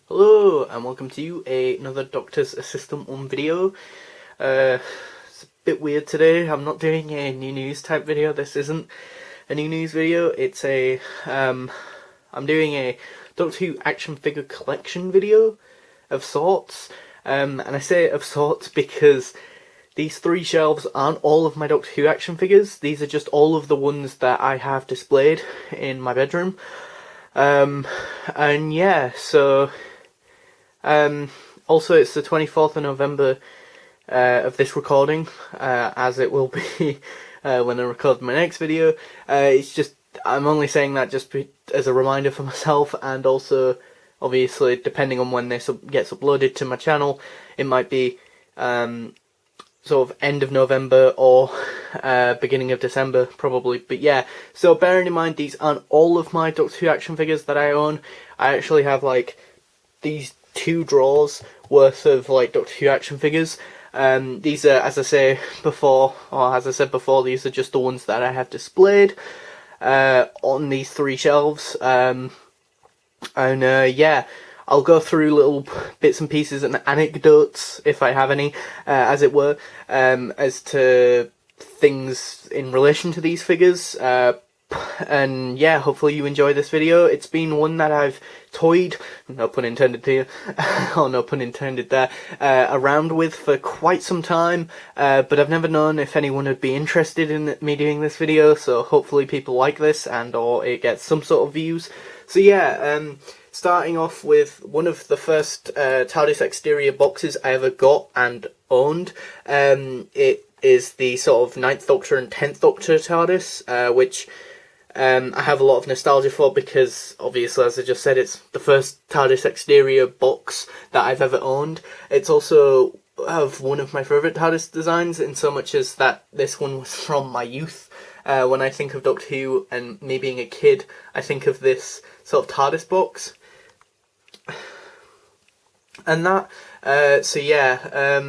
Hello and welcome to another Doctor's Assistant 1 video. It's a bit weird today. I'm not doing a new news type video. This isn't a new news video. It's I'm doing a Doctor Who action figure collection video of sorts. And I say of sorts because these three shelves aren't all of my Doctor Who action figures. These are just all of the ones that I have displayed in my bedroom. And yeah, so also it's the 24th of November of this recording, as it will be when I record my next video. It's just, I'm only saying that just as a reminder for myself, and also obviously depending on when this gets uploaded to my channel, it might be sort of end of November or beginning of December probably. But yeah, so bearing in mind these aren't all of my Doctor Who action figures that I own. I actually have like these 2 drawers worth of like Doctor Who action figures. These are, as I said before, these are just the ones that I have displayed on these 3 shelves. Yeah, I'll go through little bits and pieces and anecdotes, if I have any, as it were, as to things in relation to these figures. And yeah, hopefully you enjoy this video. It's been one that I've toyed, no pun intended here, or no pun intended there, around with for quite some time, but I've never known if anyone would be interested in me doing this video, so hopefully people like this and or it gets some sort of views. So yeah, starting off with one of the first TARDIS exterior boxes I ever got and owned. It is the sort of 9th Doctor and 10th Doctor TARDIS, which I have a lot of nostalgia for because, obviously, as I just said, it's the first TARDIS exterior box that I've ever owned. It's also one of my favourite TARDIS designs, in so much as that this one was from my youth. When I think of Doctor Who and me being a kid, I think of this sort of TARDIS box. And that, so yeah,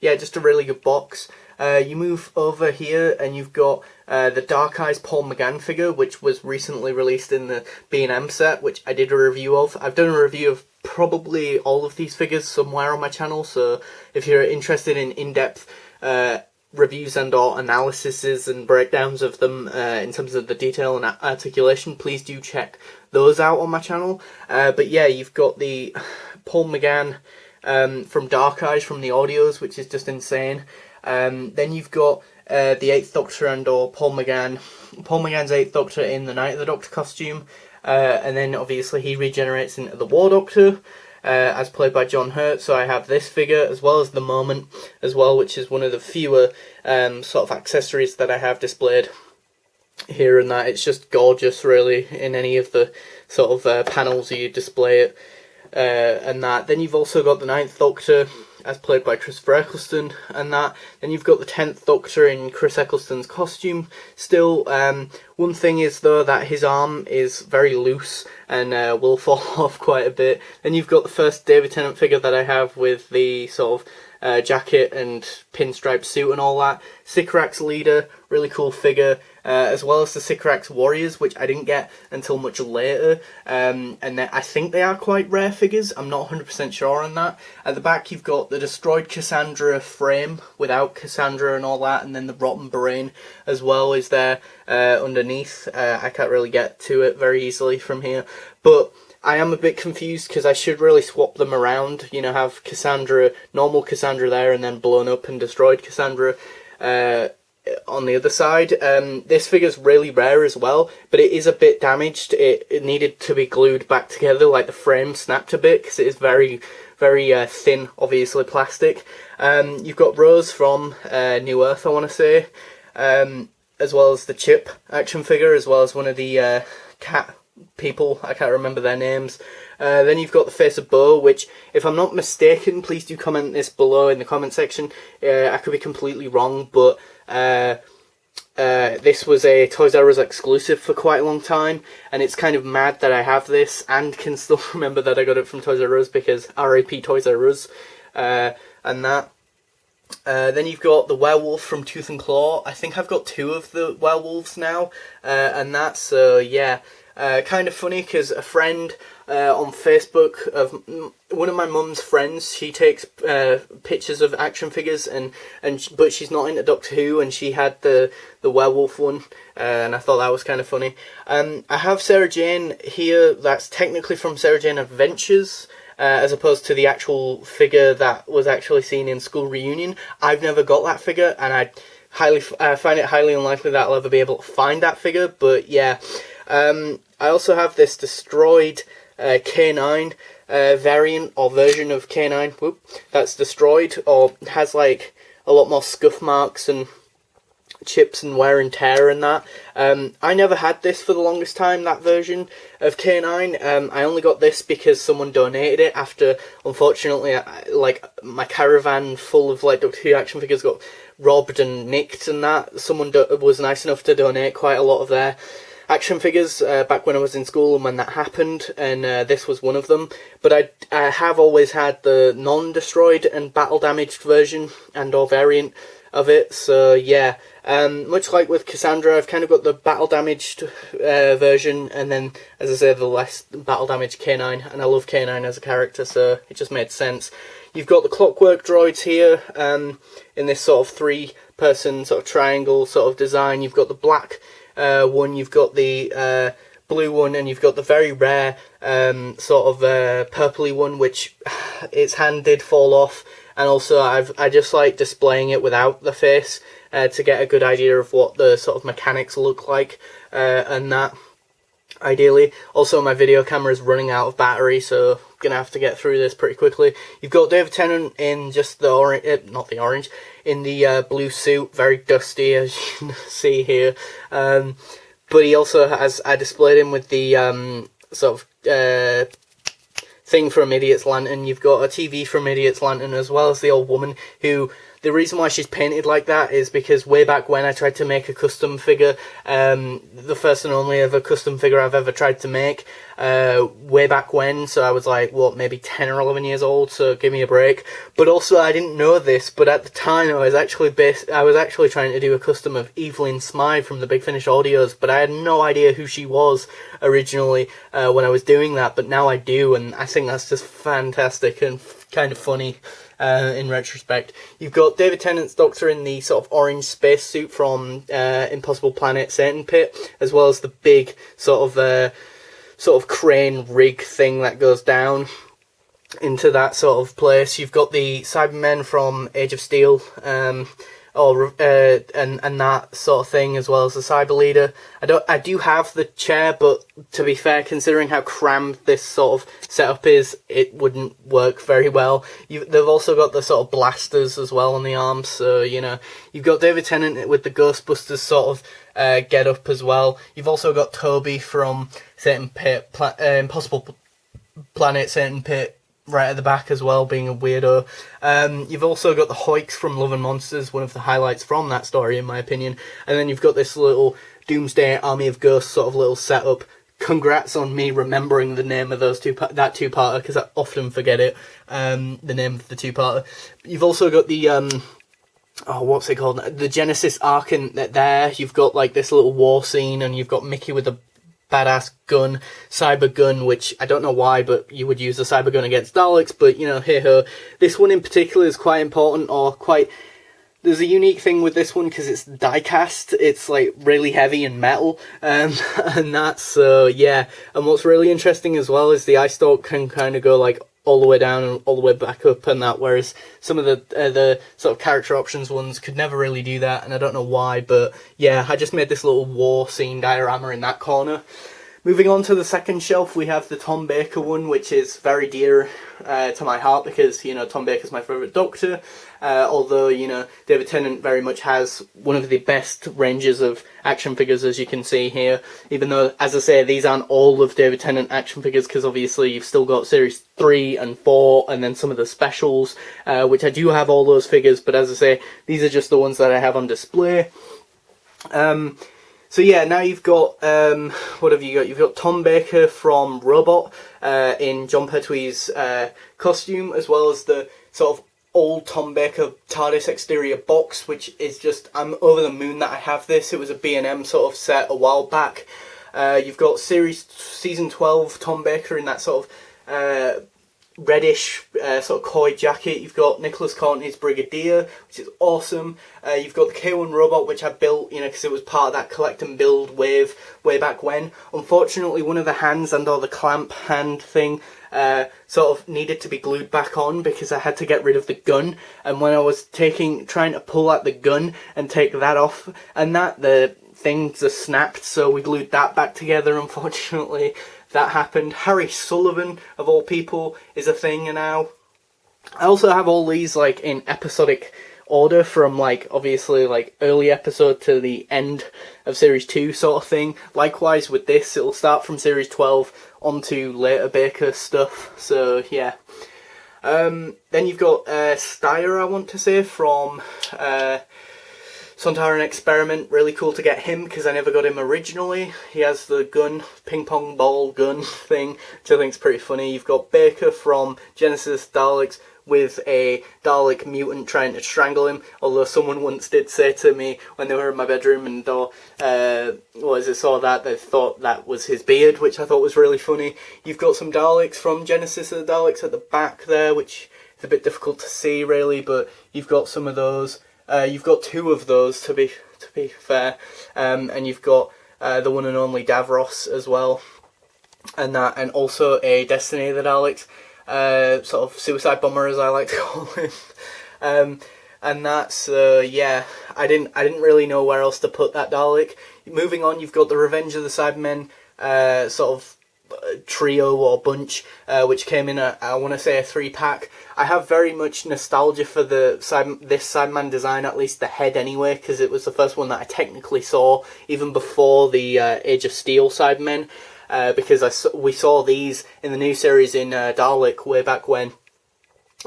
yeah, just a really good box. You move over here and you've got the Dark Eyes Paul McGann figure, which was recently released in the B&M set, which I did a review of. I've done a review of probably all of these figures somewhere on my channel, so if you're interested in in-depth reviews and or analyses and breakdowns of them in terms of the detail and articulation, please do check those out on my channel. But yeah, you've got the Paul McGann from Dark Eyes from the audios, which is just insane. Then you've got the 8th Doctor and or Paul McGann's 8th Doctor in the Night of the Doctor costume, and then obviously he regenerates into the War Doctor, as played by John Hurt. So I have this figure as well as the Moment as well, which is one of the fewer sort of accessories that I have displayed here, and that it's just gorgeous really in any of the sort of panels you display it. And that. Then you've also got the 9th Doctor as played by Christopher Eccleston, and that. Then you've got the 10th Doctor in Chris Eccleston's costume still. One thing is though that his arm is very loose and will fall off quite a bit. Then you've got the first David Tennant figure that I have with the sort of jacket and pinstripe suit and all that. Sycorax Leader, really cool figure, as well as the Sycorax Warriors, which I didn't get until much later, and I think they are quite rare figures. I'm not 100% sure on that. At the back you've got the Destroyed Cassandra frame without Cassandra and all that, and then the Rotten Brain as well is there underneath. I can't really get to it very easily from here, but I am a bit confused because I should really swap them around, you know, have Cassandra, normal Cassandra there, and then blown up and destroyed Cassandra on the other side. This figure's really rare as well, but it is a bit damaged. It needed to be glued back together, like the frame snapped a bit because it is very, very thin, obviously plastic. You've got Rose from New Earth, I want to say, as well as the Chip action figure, as well as one of the cat people, I can't remember their names. Then you've got the Face of Bo, which, if I'm not mistaken, please do comment this below in the comment section. I could be completely wrong, but this was a Toys R Us exclusive for quite a long time, and it's kind of mad that I have this and can still remember that I got it from Toys R Us, because RIP Toys R Us, and that. Then you've got the werewolf from Tooth and Claw. I think I've got 2 of the werewolves now, and that, so yeah. Kind of funny because a friend on Facebook of one of my mum's friends, she takes pictures of action figures, but she's not into Doctor Who, and she had the werewolf one, and I thought that was kind of funny. I have Sarah Jane here. That's technically from Sarah Jane Adventures, as opposed to the actual figure that was actually seen in School Reunion. I've never got that figure, and I find it highly unlikely that I'll ever be able to find that figure. But yeah, I also have this destroyed K9 variant or version of K9 that's destroyed or has like a lot more scuff marks and chips and wear and tear and that. I never had this for the longest time, that version of K9. I only got this because someone donated it after, unfortunately, like my caravan full of like Doctor Who action figures got robbed and nicked and that. Someone was nice enough to donate quite a lot of their action figures back when I was in school and when that happened, and this was one of them. But I have always had the non-destroyed and battle damaged version and or variant of it, so yeah. Much like with Cassandra, I've kind of got the battle damaged version, and then, as I said, the less battle damaged K9, and I love K9 as a character, so it just made sense. You've got the Clockwork droids here, in this sort of three-person sort of triangle sort of design. You've got the black one, you've got the blue one, and you've got the very rare sort of purpley one, which its hand did fall off. And also, I just like displaying it without the face to get a good idea of what the sort of mechanics look like, and that, ideally. Also, my video camera is running out of battery, so I'm going to have to get through this pretty quickly. You've got David Tennant in just the orange, not the orange, in the blue suit, very dusty, as you can see here. But he also has, I displayed him with the sort of thing from Idiot's Lantern. You've got a TV from Idiot's Lantern, as well as the old woman who, the reason why she's painted like that is because way back when I tried to make a custom figure, the first and only ever custom figure I've ever tried to make, way back when, so I was like, what, maybe 10 or 11 years old, so give me a break. But also, I didn't know this, but at the time I was actually trying to do a custom of Evelyn Smythe from the Big Finish Audios, but I had no idea who she was originally when I was doing that, but now I do, and I think that's just fantastic and kind of funny. In retrospect, you've got David Tennant's Doctor in the sort of orange spacesuit from Impossible Planet Satan Pit, as well as the big sort of crane rig thing that goes down into that sort of place. You've got the Cybermen from Age of Steel, and that sort of thing, as well as the Cyber Leader. I do have the chair, but to be fair, considering how crammed this sort of setup is, it wouldn't work very well. They've also got the sort of blasters as well on the arms, so, you know, you've got David Tennant with the Ghostbusters sort of get up as well. You've also got Toby from Satan Pit, Impossible Planet Satan Pit, right at the back as well, being a weirdo. You've also got the Hoiks from Love and Monsters, one of the highlights from that story, in my opinion. And then you've got this little Doomsday Army of Ghosts sort of little setup. Congrats on me remembering the name of those that two-parter, because I often forget it, the name of the two-parter. You've also got the, what's it called? The Genesis Ark in there. You've got, like, this little war scene, and you've got Mickey with a badass gun, cyber gun, which I don't know why, but you would use the cyber gun against Daleks, but, you know, hey-ho. This one in particular is quite important, or quite... There's a unique thing with this one, because it's die-cast. It's, like, really heavy and metal, and that's, so, yeah. And what's really interesting as well is the eye stalk can kind of go, like, all the way down and all the way back up and that, whereas some of the sort of character options ones could never really do that, and I don't know why, but yeah, I just made this little war scene diorama in that corner. Moving on to the second shelf, we have the Tom Baker one, which is very dear to my heart because, you know, Tom Baker's my favourite Doctor, although, you know, David Tennant very much has one of the best ranges of action figures, as you can see here, even though, as I say, these aren't all of David Tennant action figures, because obviously you've still got Series 3 and 4, and then some of the specials, which I do have all those figures, but as I say, these are just the ones that I have on display. So yeah, now you've got, what have you got? You've got Tom Baker from Robot in Jon Pertwee's costume, as well as the sort of old Tom Baker TARDIS exterior box, which is just, I'm over the moon that I have this. It was a B&M sort of set a while back. You've got season 12 Tom Baker in that sort of reddish sort of coy jacket. You've got Nicholas Courtney's Brigadier, which is awesome. You've got the K1 robot, which I built, because it was part of that collect and build wave way back when. Unfortunately, one of the hands and or the clamp hand thing sort of needed to be glued back on because I had to get rid of the gun. And when I was trying to pull out the gun and take that off, and the thing just snapped, so we glued that back together. Unfortunately, that happened. Harry Sullivan, of all people, is a thing now. I also have all these like in episodic order from obviously early episode to the end of series 2 sort of thing. Likewise with this, it'll start from series 12 onto later Baker stuff. So yeah. Then you've got Steyer, I want to say, from Sontaran Experiment. Really cool to get him because I never got him originally. He has the gun, ping pong ball gun thing, which I think is pretty funny. You've got Baker from Genesis Daleks with a Dalek mutant trying to strangle him, although someone once did say to me when they were in my bedroom and saw that, they thought that was his beard, which I thought was really funny. You've got some Daleks from Genesis of the Daleks at the back there, which is a bit difficult to see really, but you've got some of those. You've got 2 of those to be fair, and you've got the one and only Davros as well, and also a Destiny of the Daleks, sort of suicide bomber as I like to call him, and that's yeah. I didn't really know where else to put that Dalek. Moving on, you've got the Revenge of the Cybermen sort of trio or bunch, which came in I want to say a 3-pack. I have very much nostalgia for this Cyberman design, at least the head anyway, because it was the first one that I technically saw, even before the Age of Steel Cybermen, because we saw these in the new series in Dalek way back when,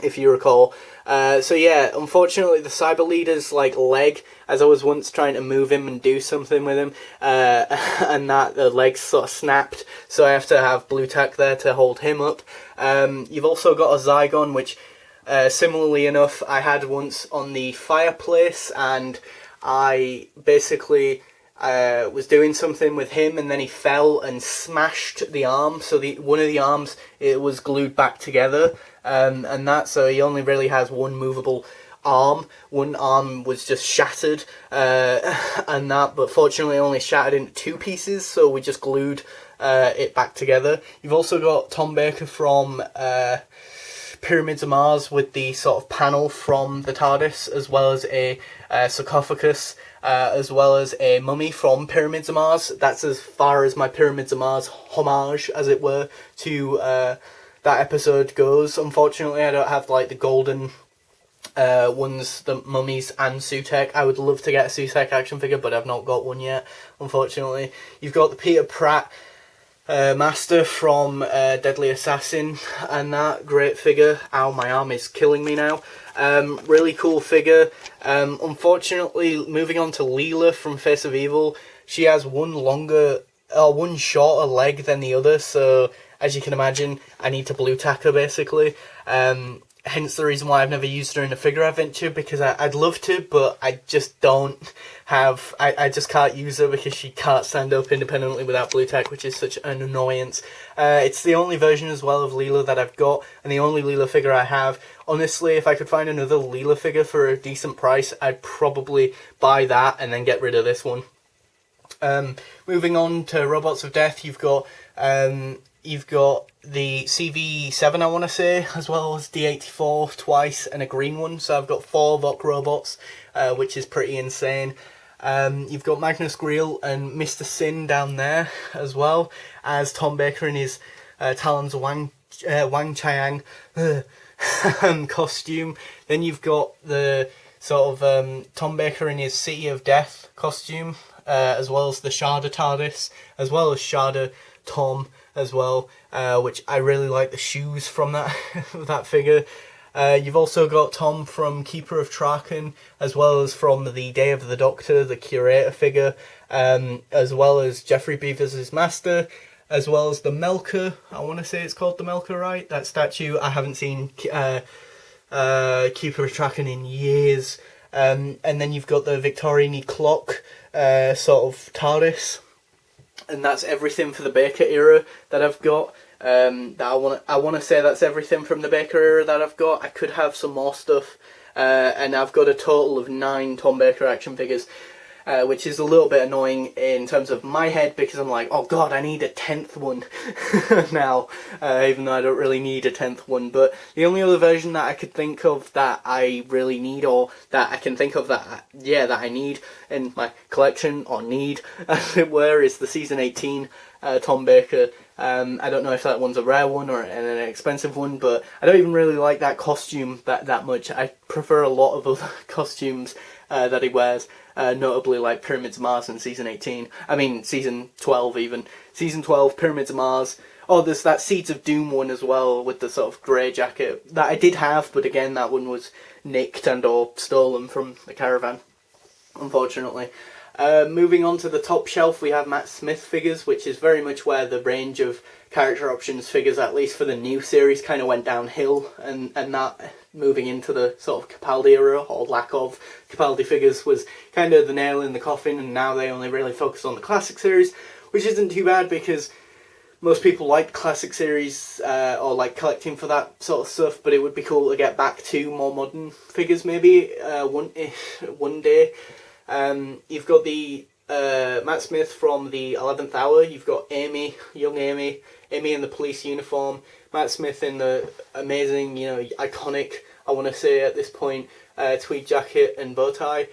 if you recall. So yeah, unfortunately the Cyber Leader's leg, as I was once trying to move him and do something with him, and the legs sort of snapped, so I have to have Blue Tack there to hold him up. You've also got a Zygon, which similarly enough I had once on the fireplace, and I basically was doing something with him, and then he fell and smashed the arm, so one of the arms, it was glued back together, so he only really has one movable arm. One arm was just shattered, but fortunately only shattered into 2 pieces, so we just glued it back together. You've also got Tom Baker from Pyramids of Mars with the sort of panel from the TARDIS, as well as a sarcophagus, as well as a mummy from Pyramids of Mars. That's as far as my Pyramids of Mars homage, as it were, to that episode goes. Unfortunately, I don't have the golden ones, the mummies and Sutekh. I would love to get a Sutekh action figure, but I've not got one yet, unfortunately. You've got the Peter Pratt Master from Deadly Assassin, and that great figure. Ow, my arm is killing me now. Really cool figure. Unfortunately, moving on to Leela from Face of Evil, she has one shorter leg than the other, so as you can imagine, I need to Blue Tack her basically. Hence the reason why I've never used her in a figure adventure, because I'd love to, but I just don't have, I just can't use her because she can't stand up independently without Blue Tack, which is such an annoyance. It's the only version as well of Leela that I've got, and the only Leela figure I have. Honestly, if I could find another Leela figure for a decent price, I'd probably buy that and then get rid of this one. Moving on to Robots of Death, you've got the CV7, I want to say, as well as D84 twice and a green one. So I've got 4 Vok robots, which is pretty insane. You've got Magnus Greel and Mr. Sin down there, as well as Tom Baker in his Talons Wang Chiang costume. Then you've got the sort of Tom Baker in his City of Death costume, as well as the Sharda TARDIS, as well as Sharda Tom as well, which I really like the shoes from that figure. You've also got Tom from Keeper of Traken, as well as from the Day of the Doctor, the Curator figure, as well as Jeffrey Beavers' Master, as well as the Melker. I want to say it's called the Melker, right? That statue. I haven't seen Keeper of Traken in years. And then you've got the Victorian clock sort of TARDIS. And that's everything for the Baker era that I've got. That I want to say that's everything from the Baker era that I've got. I could have some more stuff, and I've got a total of 9 Tom Baker action figures, which is a little bit annoying in terms of my head, because I'm like, oh god, I need a 10th one now, even though I don't really need a 10th one. But the only other version that I could think of that I really need, or that I can think of that I need in my collection, or need as it were, is the season 18 Tom Baker. I don't know if that one's a rare one or an expensive one, but I don't even really like that costume that much. I prefer a lot of other costumes that he wears, notably like Pyramids of Mars in season 18. I mean, season 12 even. Season 12, Pyramids of Mars. Oh, there's that Seeds of Doom one as well, with the sort of grey jacket that I did have, but again, that one was nicked and or stolen from the caravan, unfortunately. Moving on to the top shelf, we have Matt Smith figures, which is very much where the range of character options figures, at least for the new series, kind of went downhill, and that moving into the sort of Capaldi era, or lack of Capaldi figures, was kind of the nail in the coffin, and now they only really focus on the classic series, which isn't too bad because most people like classic series, or like collecting for that sort of stuff, but it would be cool to get back to more modern figures maybe one day. You've got the Matt Smith from the 11th Hour. You've got Amy, young Amy in the police uniform, Matt Smith in the amazing, iconic, I want to say at this point, tweed jacket and bow tie.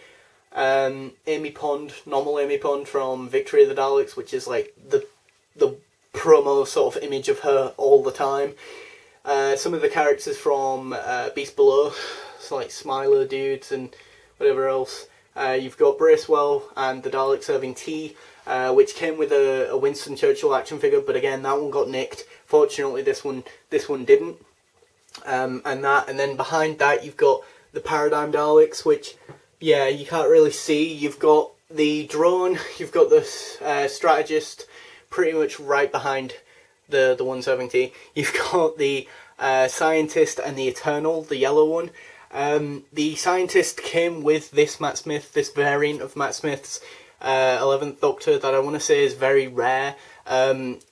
Amy Pond, normal Amy Pond from Victory of the Daleks, which is like the promo sort of image of her all the time. Some of the characters from Beast Below, so like Smiler dudes and whatever else. You've got Bracewell and the Dalek serving tea, which came with a Winston Churchill action figure, but again, that one got nicked. Fortunately, this one didn't. And then behind that, you've got the Paradigm Daleks, which, yeah, you can't really see. You've got the drone, you've got the strategist, pretty much right behind the one serving tea. You've got the scientist and the Eternal, the yellow one. The scientist came with this Matt Smith, this variant of Matt Smith's 11th Doctor that I want to say is very rare, and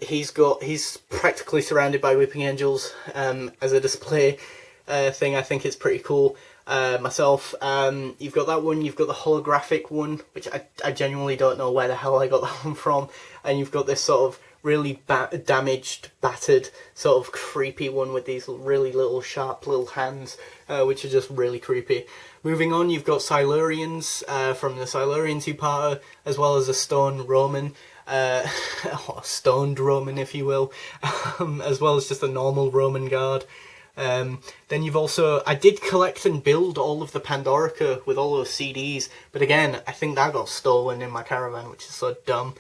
he's practically surrounded by weeping angels as a display thing. I think it's pretty cool myself. You've got that one, you've got the holographic one, which I genuinely don't know where the hell I got that one from, and you've got this sort of really damaged, battered, sort of creepy one with these really little sharp little hands, which are just really creepy. Moving on, you've got Silurians from the Silurian two-parter, as well as a Stone Roman, stoned Roman, if you will, as well as just a normal Roman guard. Then you've also, I did collect and build all of the Pandorica with all those CDs, but again, I think that got stolen in my caravan, which is so dumb.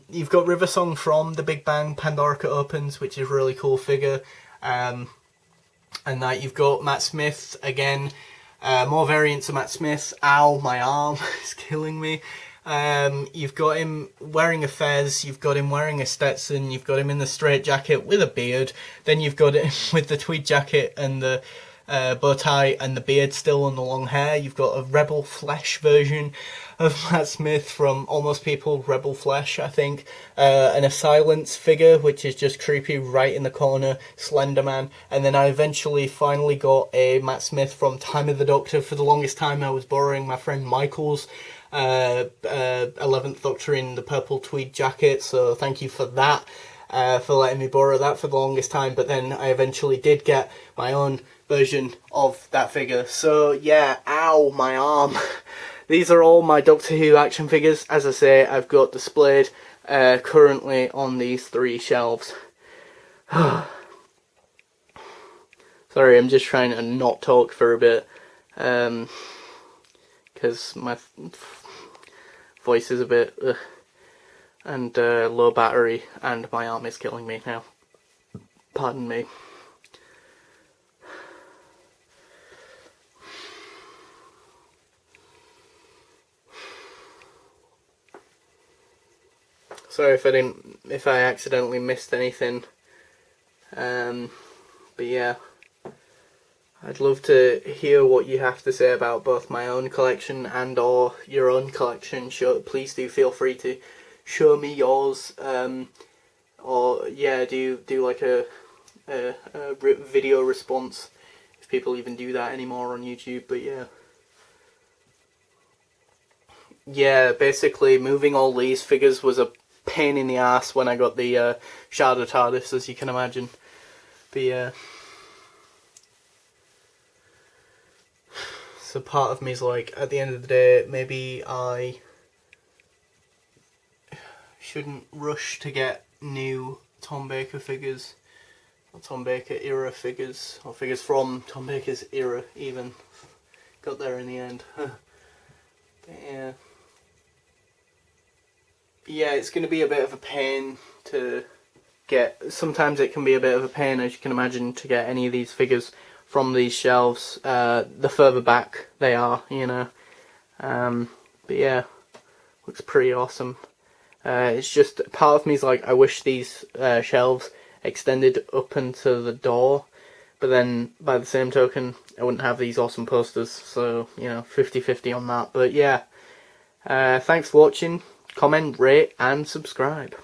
You've got River Song from The Big Bang Pandorica Opens, which is a really cool figure. And that you've got Matt Smith again, more variants of Matt Smith. Ow, my arm is killing me. You've got him wearing a fez, you've got him wearing a Stetson, you've got him in the straight jacket with a beard, then you've got him with the tweed jacket and the bow tie and the beard still on the long hair. You've got a Rebel Flesh version of Matt Smith from Almost People, Rebel Flesh, I think, and a Silence figure, which is just creepy right in the corner, Slender Man. And then I eventually finally got a Matt Smith from Time of the Doctor. For the longest time I was borrowing my friend Michael's 11th Doctor in the purple tweed jacket, so thank you for that, for letting me borrow that for the longest time. But then I eventually did get my own version of that figure. So yeah, ow, my arm. These are all my Doctor Who action figures. As I say, I've got displayed currently on these 3 shelves. Sorry, I'm just trying to not talk for a bit, because my voice is a bit and low battery, and my arm is killing me now. Pardon me. Sorry if I accidentally missed anything. But yeah, I'd love to hear what you have to say about both my own collection and or your own collection. Please do feel free to show me yours, or yeah, do like a video response, if people even do that anymore on YouTube. But yeah, basically moving all these figures was a pain in the ass when I got the Shadow TARDIS, as you can imagine. But yeah, so part of me is like, at the end of the day, maybe I shouldn't rush to get new Tom Baker figures, or Tom Baker era figures, or figures from Tom Baker's era even. Got there in the end. But yeah. Yeah, it's going to be a bit of a pain to get. Sometimes it can be a bit of a pain, as you can imagine, to get any of these figures from these shelves. The further back they are, you know. But yeah, looks pretty awesome. It's just, part of me is like, I wish these shelves extended up into the door, but then by the same token, I wouldn't have these awesome posters. So, you know, 50-50 on that. But yeah, thanks for watching. Comment, rate and subscribe.